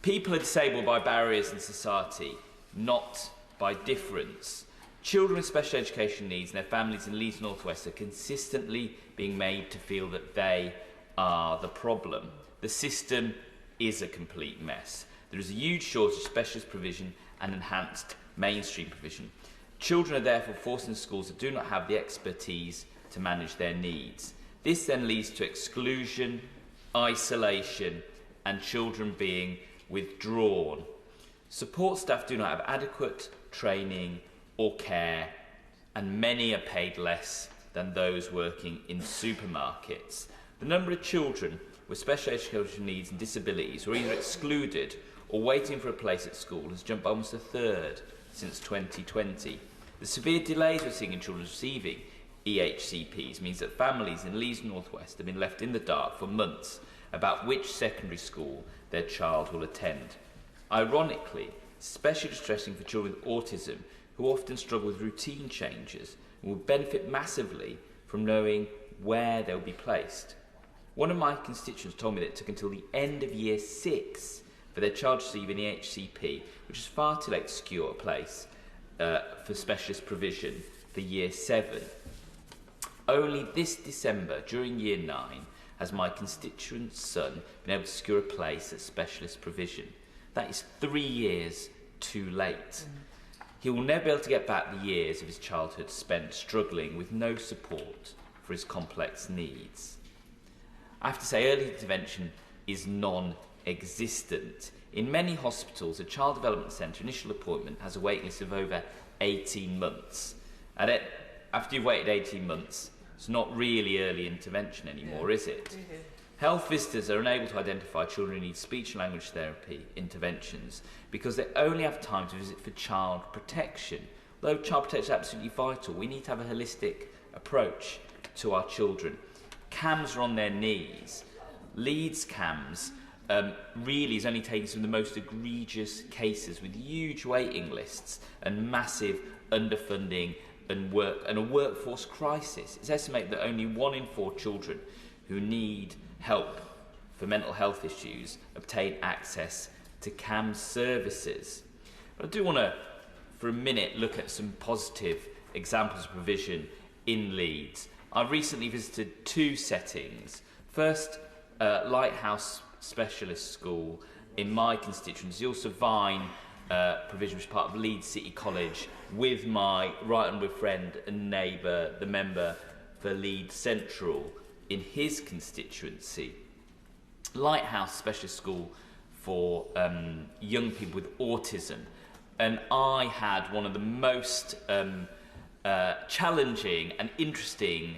People are disabled by barriers in society, not by difference. Children with special education needs and their families in Leeds North West are consistently being made to feel that they are the problem. The system is a complete mess. There is a huge shortage of specialist provision and enhanced mainstream provision. Children are therefore forced into schools that do not have the expertise to manage their needs. This then leads to exclusion, isolation, and children being withdrawn. Support staff do not have adequate training or care, and many are paid less than those working in supermarkets. The number of children with special educational needs and disabilities who are either excluded or waiting for a place at school has jumped by almost a third since 2020. The severe delays we're seeing in children receiving EHCPs means that families in Leeds North West have been left in the dark for months about which secondary school their child will attend. Ironically, especially distressing for children with autism who often struggle with routine changes and will benefit massively from knowing where they'll be placed. One of my constituents told me that it took until the end of year 6 for their child to receive an EHCP, which is far too late to secure a place for specialist provision for year 7. Only this December, during year 9, has my constituent's son been able to secure a place at specialist provision. That is 3 years too late. He will never be able to get back the years of his childhood spent struggling with no support for his complex needs. I have to say, early intervention is non-existent. In many hospitals, a child development centre initial appointment has a waiting list of over 18 months. And after you've waited 18 months, it's not really early intervention anymore, is it? Mm-hmm. Health visitors are unable to identify children who need speech and language therapy interventions because they only have time to visit for child protection. Though child protection is absolutely vital, we need to have a holistic approach to our children. CAMHS are on their knees. Leeds CAMHS really is only taking some of the most egregious cases with huge waiting lists and massive underfunding and a workforce crisis. It's estimated that only 1 in 4 children who need help for mental health issues obtain access to CAMHS services. But I do want to, for a minute, look at some positive examples of provision in Leeds. I've recently visited 2 settings. First, Lighthouse Specialist School in my constituency, also Vine provision, which is part of Leeds City College, with my right honourable friend and neighbour, the member for Leeds Central, in his constituency. Lighthouse Specialist School for young people with autism, and I had one of the most challenging and interesting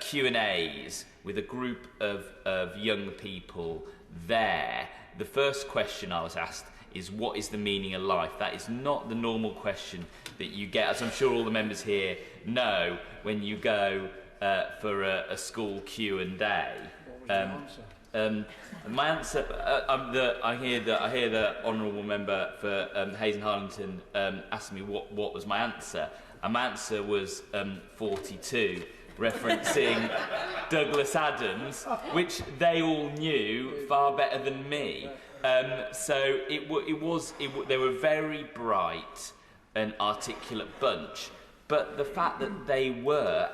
Q&As with a group of young people there. The first question I was asked is, what is the meaning of life? That is not the normal question that you get, as I'm sure all the members here know, when you go for a school Q&A. My answer, I hear the honourable member for Hayes and Harlington asking me what was my answer, and my answer was 42, referencing Douglas Adams, which they all knew far better than me. So they were a very bright and articulate bunch, but the fact that they were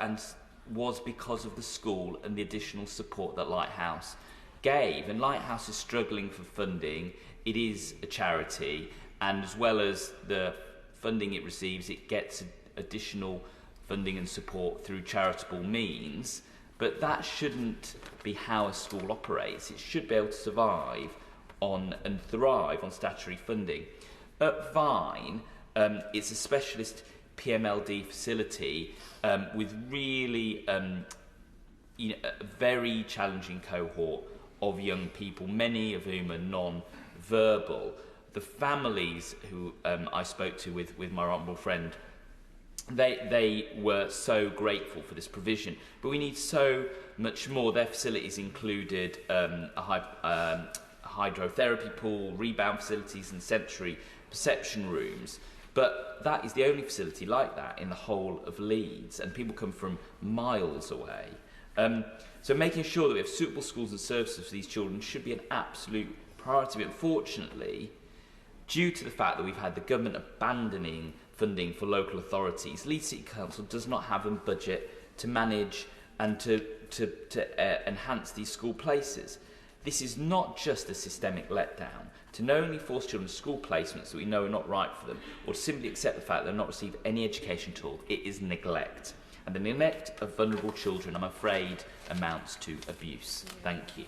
was because of the school and the additional support that Lighthouse gave. And Lighthouse is struggling for funding. It is a charity, and as well as the funding it receives, it gets additional funding and support through charitable means. But that shouldn't be how a school operates. It should be able to survive on and thrive on statutory funding. At Vine, it's a specialist PMLD facility with really a very challenging cohort of young people, many of whom are non-verbal. The families who I spoke to with my honourable friend, they were so grateful for this provision, but we need so much more. Their facilities included a hydrotherapy pool, rebound facilities and sensory perception rooms. But that is the only facility like that in the whole of Leeds, and people come from miles away. So making sure that we have suitable schools and services for these children should be an absolute priority. But unfortunately, due to the fact that we've had the government abandoning funding for local authorities, Leeds City Council does not have a budget to manage and to enhance these school places. This is not just a systemic letdown. To knowingly force children to school placements that we know are not right for them, or to simply accept the fact they've not received any education at all, it is neglect. And the neglect of vulnerable children, I'm afraid, amounts to abuse. Thank you.